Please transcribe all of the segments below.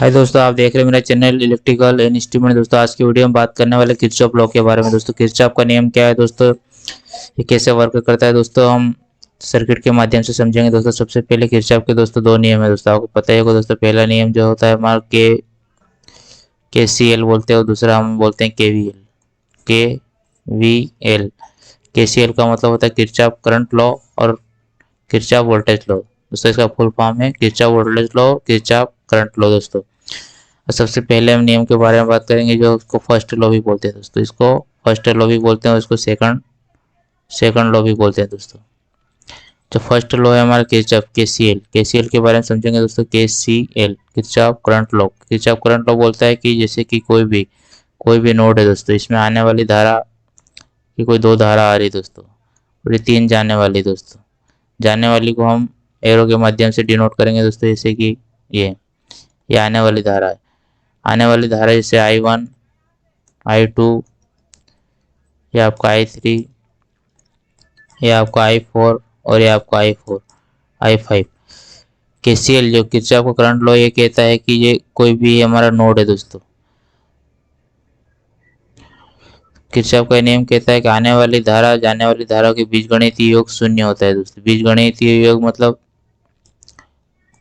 हाय दोस्तों, आप देख रहे हैं मेरा चैनल इलेक्ट्रिकल एंड इंस्ट्रूमेंट। दोस्तों आज की वीडियो में बात करने वाले किरचॉफ लॉ के बारे में। दोस्तों किरचॉफ का नियम क्या है दोस्तों, ये कैसे वर्क करता है दोस्तों, हम सर्किट के माध्यम से समझेंगे। दोस्तों सबसे पहले किरचॉफ के दोस्तों दो नियम है। दोस्तों आपको पता ही होगा दोस्तों, पहला नियम जो होता है हमारा KCL बोलते हैं और दूसरा हम बोलते हैं KVL। KCL का मतलब होता है किरचॉफ करंट लॉ और किरचॉफ वोल्टेज लॉ। दोस्तों इसका फुल फॉर्म है Kirchhoff voltage law, Kirchhoff current law. दोस्तों और सबसे पहले हम नियम के बारे में बात करेंगे जो उसको फर्स्ट लॉ भी बोलते हैं। दोस्तों इसको फर्स्ट लॉ भी बोलते हैं और इसको सेकंड लॉ भी बोलते हैं। दोस्तों जो फर्स्ट लॉ है हमारा किरचॉफ KCL के बारे में समझेंगे। दोस्तों KCL Kirchhoff current law. Kirchhoff current law बोलता है कि जैसे कि कोई भी नोड है दोस्तों, इसमें आने वाली धारा की कोई दो धारा आ रही दोस्तों, और ये तीन जाने वाली। दोस्तों जाने वाली को हम एरो के माध्यम से डिनोट करेंगे दोस्तों, जैसे कि ये आने वाली धारा है। आने वाली धारा जैसे I1, I2, ये आपका I3, ये आपका I4 और ये आपका I5। KCL जो किरचॉफ का करंट लॉ ये कहता है कि ये कोई भी हमारा नोड है दोस्तों, किरचॉफ का नियम कहता है कि आने वाली धारा जाने वाली धारा के बीजगणितीय योग शून्य होता है। दोस्तों बीजगणितीय योग मतलब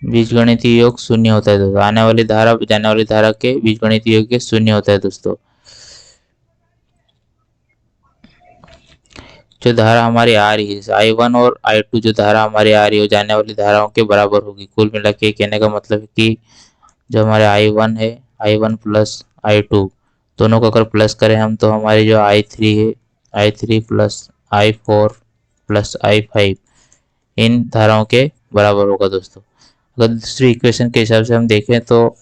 बीजगणितीय योग शून्य होता है। दोस्तों आने वाली धारा जाने वाली धारा के बीजगणितीय योग के शून्य होता है। दोस्तों जो धारा हमारी आ रही है I1 और I2, जो धारा हमारी आ रही है वो जाने वाली धाराओं के बराबर होगी। कुल मिला के कहने का मतलब है कि जो हमारे I1 है, I1 प्लस I2 दोनों को अगर प्लस करें हम तो हमारी जो I3 है, I3 plus I4 plus I5 इन धाराओं के बराबर होगा। दोस्तों अगर दूसरी इक्वेशन के हिसाब से हम देखें तो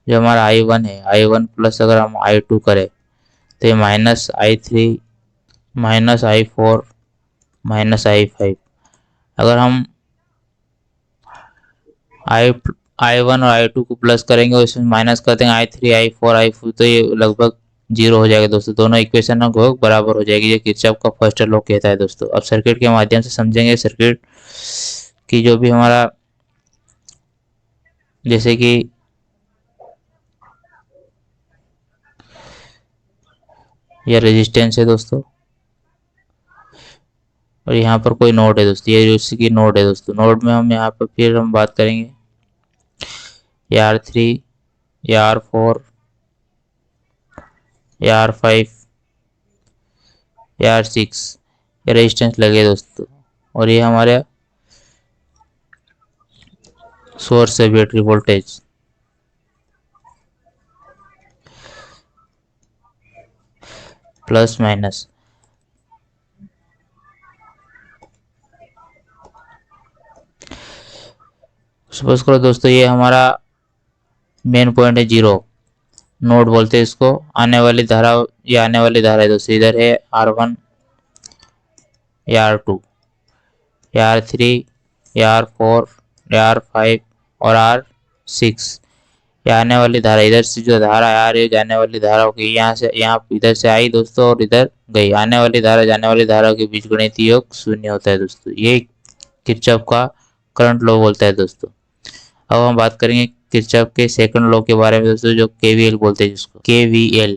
जो हमारा I1 है, I1 प्लस अगर हम I2 करें तो ये minus I3 minus I4 minus I5। अगर हम I1 और I2 को प्लस करेंगे और इसमें माइनस कर देंगे I3 I4 I5 तो ये लगभग जीरो हो जाएगा। दोस्तों दोनों इक्वेशन लगभग बराबर हो जाएगी। ये किरचॉफ का फर्स्ट लॉ कहता है। दोस्तों अब सर्किट के माध्यम से समझेंगे। सर्किट की जो भी हमारा जैसे कि यह रेजिस्टेंस है दोस्तों, और यहाँ पर कोई नोड है दोस्तों, ये जैसे कि नोड है दोस्तों। नोड में हम यहाँ पर फिर हम बात करेंगे ये R3, ये R4, ये R5, ये R6 ये रेजिस्टेंस लगे दोस्तों, और ये हमारे सोर्स है battery voltage. Plus minus suppose करो दोस्तों ये हमारा मेन पॉइंट है जीरो, नोड बोलते हैं इसको। आने वाली धारा ये आने वाली धारा है दोस्तों, इधर है R1, ये R2, ये R3, ये R4, ये R5 और R6। ये आने वाली धारा, इधर से जो धारा आ रही है जाने वाली धारा होगी, यहाँ से यहाँ इधर से आई दोस्तों और इधर गई। आने वाली धारा जाने वाली धारा के बीजगणितीय योग शून्य होता है दोस्तों। ये किरचॉफ का करंट लॉ बोलता है दोस्तों। अब हम बात करेंगे किरचॉफ के सेकंड लॉ के बारे में दोस्तों, जो KVL बोलते हैं जिसको KVL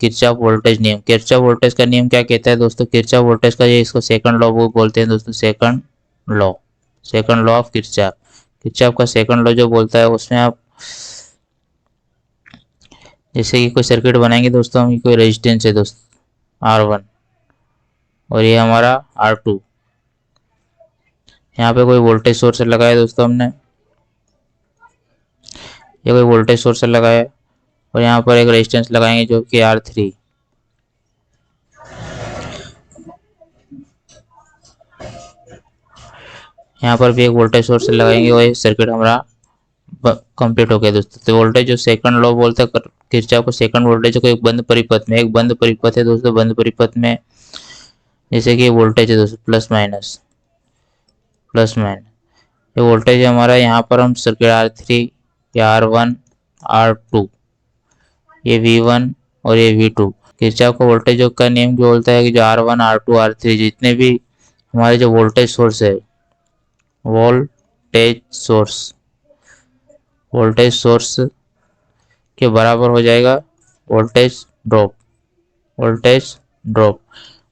किरचॉफ वोल्टेज नियम। किरचॉफ वोल्टेज का नियम क्या कहता है दोस्तों, किरचॉफ वोल्टेज का ये इसको सेकंड लॉ वो बोलते हैं दोस्तों। Second law of Kirchhoff. Kirchhoff का सेकंड लॉ जो बोलता है उसमें आप जैसे कि कोई सर्किट बनाएंगे दोस्तों, हम कोई रेजिस्टेंस है दोस्तों R1 और ये हमारा R2, यहाँ पे कोई वोल्टेज सोर्स लगाया दोस्तों हमने, ये कोई वोल्टेज सोर्स लगाया और यहाँ पर एक रेजिस्टेंस लगाएंगे जो कि R3। यहाँ पर भी एक वोल्टेज सोर्स लगाएंगे और ये सर्किट हमारा कंप्लीट हो गया दोस्तों। तो वोल्टेज जो सेकंड लॉ बोलते हैं किरचॉफ को, सेकंड वोल्टेज को एक बंद परिपथ में, एक बंद परिपथ है दोस्तों, बंद परिपथ में जैसे कि वोल्टेज है दोस्तों प्लस माइनस ये वोल्टेज है हमारा। यहाँ पर हम सर्किट R3 या R1 R2 ये V1 और ये V2। किरचॉफ का वोल्टेज का नियम जो बोलता है कि जो R1 R2 R3 जितने भी हमारे जो वोल्टेज सोर्स है, वोल्टेज सोर्स के बराबर हो जाएगा वोल्टेज ड्रॉप। वोल्टेज ड्रॉप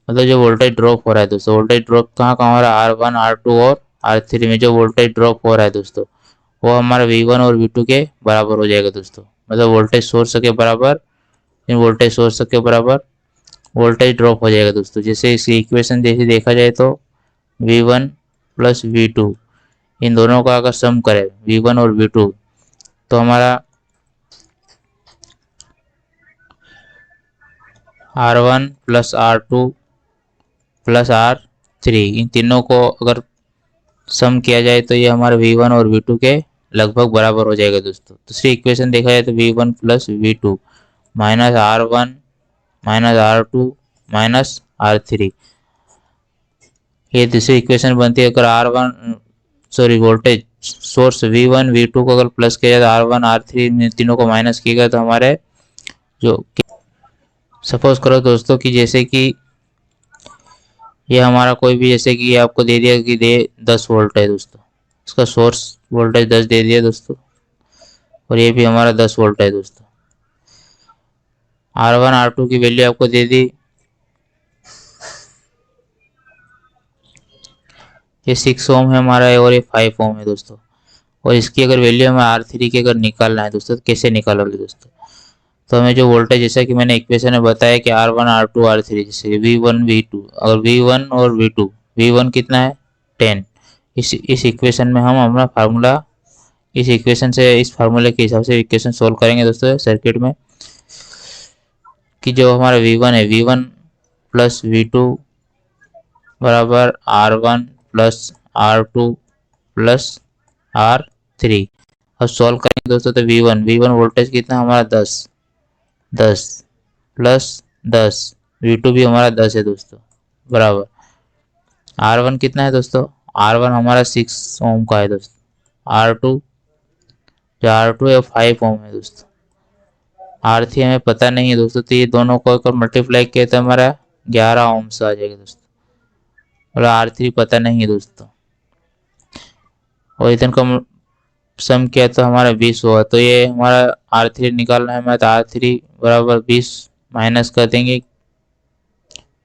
मतलब जो वोल्टेज ड्रॉप हो रहा है दोस्तों, वोल्टेज ड्रॉप कहाँ कहाँ हो रहा है, R1 R2 और R3 में जो वोल्टेज ड्रॉप हो रहा है दोस्तों, वो हमारा V1 और V2 के बराबर हो जाएगा दोस्तों। मतलब वोल्टेज सोर्स के बराबर, इन वोल्टेज सोर्स के बराबर वोल्टेज ड्रॉप हो जाएगा दोस्तों। जैसे इसकी इक्वेशन जैसे देखा जाए तो V1 प्लस V2, इन दोनों का अगर सम करें V1 और V2, तो हमारा R1 plus R2 plus R3, इन तीनों को अगर सम किया जाए तो ये हमारे V1 और V2 के लगभग बराबर हो जाएगा दोस्तों। दूसरी इक्वेशन देखा जाए तो V1 plus V2 minus R1 minus R2 minus R3, ये दूसरी इक्वेशन बनती है। अगर वोल्टेज सोर्स V1 V2 को अगर प्लस किया जाए तो R1 R3 तीनों को माइनस किया गया तो हमारे जो, सपोज करो दोस्तों कि जैसे कि ये हमारा कोई भी, जैसे कि आपको दे दिया कि 10 वोल्ट है दोस्तों, इसका सोर्स वोल्टेज 10 दे दिया दोस्तों, और ये भी हमारा 10 वोल्ट है दोस्तों। R1 R2 की वैल्यू आपको दे दी, ये 6 ओम है हमारा है और ये 5 ओम है दोस्तों। और इसकी अगर वैल्यू हमें R3 की अगर निकालना है दोस्तों, तो कैसे निकालोगे दोस्तों, तो हमें जो वोल्टेज जैसा कि मैंने इक्वेशन में बताया कि R1 R2 R3, जैसे V1 V2, अगर V1 और V2, V1 कितना है 10, इस इक्वेशन में हम अपना फार्मूला, इस इक्वेशन से, इस फार्मूले के हिसाब से इक्वेशन सोल्व करेंगे दोस्तों सर्किट में, कि जो हमारा V1 है, V1 प्लस V2 बराबर R1 plus R2 plus R3। अब सॉल्व करेंगे दोस्तों तो V1 वोल्टेज कितना हमारा 10 प्लस 10, V2 भी हमारा 10 है दोस्तों, बराबर R1 कितना है दोस्तों, R1 हमारा 6 ओम का है दोस्तों, R2 जो R2 है 5 ओम है दोस्तों, R3 हमें पता नहीं है दोस्तों, तो ये दोनों को अगर मल्टीप्लाई किया तो हमारा 11 ओम से आ जाएगा दोस्तों, और R3 पता नहीं है दोस्तों, और इधर का सम किया तो हमारा 20 हुआ। तो ये हमारा R3 निकालना है हमें, तो R3 बराबर 20 माइनस कर देंगे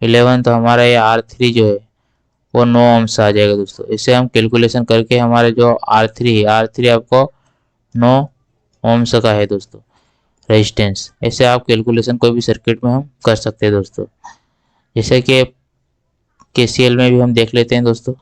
11, तो हमारा ये R3 जो है वो 9 ओम से आ जाएगा दोस्तों। इसे हम कैलकुलेशन करके हमारे जो R3 है, R3 आपको 9 ओम का है दोस्तों रेजिस्टेंस। ऐसे आप कैलकुलेशन कोई भी सर्किट में हम कर सकते हैं दोस्तों। जैसे कि KCL में भी हम देख लेते हैं दोस्तों।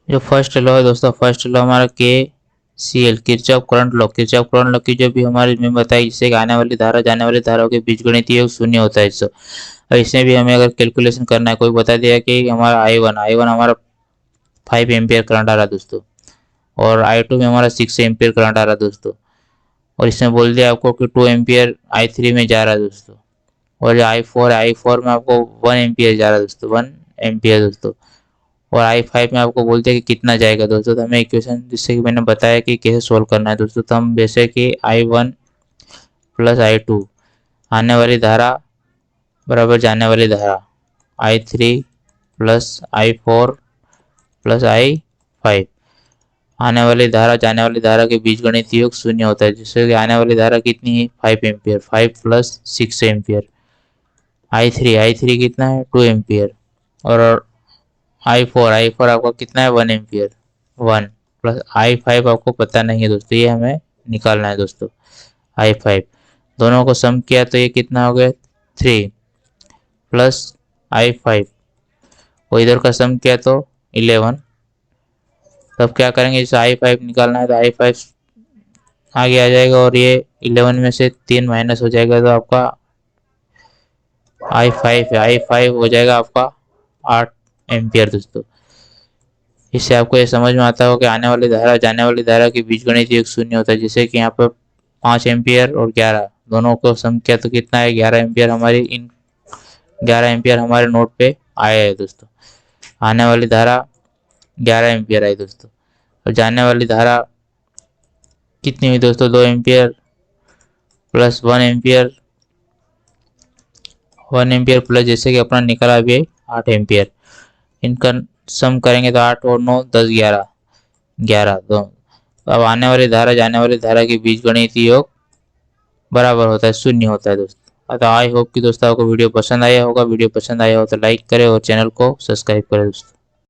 जो फर्स्ट लॉ है दोस्तों, फर्स्ट लॉ हमारा KCL Kirchhoff current law, Kirchhoff current law की जो भी हमारी में बताई, जिससे आने वाली धारा जाने वाली धाराओं के बीजगणितीय योग शून्य होता है इससे। और इसमें भी हमें अगर कैलकुलेशन करना है, कोई बता दिया कि हमारा I1 हमारा 5 एम्पियर करंट आ रहा है दोस्तों, और I2 में हमारा 6 एम्पियर करंट आ रहा है दोस्तों, और इसमें बोल दिया आपको कि 2 एम्पियर I3 में जा रहा है दोस्तों, और I4 में आपको 1 एम्पियर जा रहा है दोस्तों, 1 एम्पियर दोस्तों, और I5 में आपको बोलते हैं कि कितना जाएगा दोस्तों। तो हमें इक्वेशन जिससे कि मैंने बताया कि कैसे सोल्व करना है दोस्तों, तो हम जैसे कि I1 प्लस I2, आने वाली धारा बराबर जाने वाली धारा, I3 plus I4 plus I5, आने वाली धारा जाने वाली धारा के बीजगणितीय योग शून्य होता है, जिससे कि आने वाली धारा कितनी है 5 एम्पियर, 5 प्लस 6 एम्पियर, I3 कितना है 2 एम्पियर, और I4 आपका कितना है 1 एम्पियर, 1 प्लस I5 आपको पता नहीं है दोस्तों, ये हमें निकालना है दोस्तों। I5 दोनों को सम किया तो ये कितना हो गया 3 प्लस I5, और इधर का सम किया तो 11। तब क्या करेंगे, जैसे I5 निकालना है तो I5 आगे आ जाएगा, और ये 11 में से 3 माइनस हो जाएगा तो आपका I5 हो जाएगा आपका 8 एम्पियर दोस्तों। इससे आपको ये समझ में आता होगा कि आने वाली धारा जाने वाली धारा के बीजगणितीय योग शून्य होता है, जैसे कि यहाँ पर 5 एम्पियर और 11 दोनों को सम किया तो कितना है 11 एम्पियर, हमारी इन 11 एम्पियर हमारे नोट पे आया है दोस्तों। आने वाली धारा 11 एम्पियर आई दोस्तों, और जाने वाली धारा कितनी हुई दोस्तों 2 ampere plus 1 ampere, 1 ampere plus जैसे कि अपना निकला अभी 8 एम्पियर। इनका सम करेंगे तो 8 और 9 10 11 11 दो अब आने वाली धारा जाने वाली धारा के बीच गणितीय योग बराबर होता है, शून्य होता है दोस्तों। तो आई होप कि दोस्तों आपको वीडियो पसंद आया होगा। वीडियो पसंद आया हो तो लाइक करें और चैनल को सब्सक्राइब करें दोस्तों।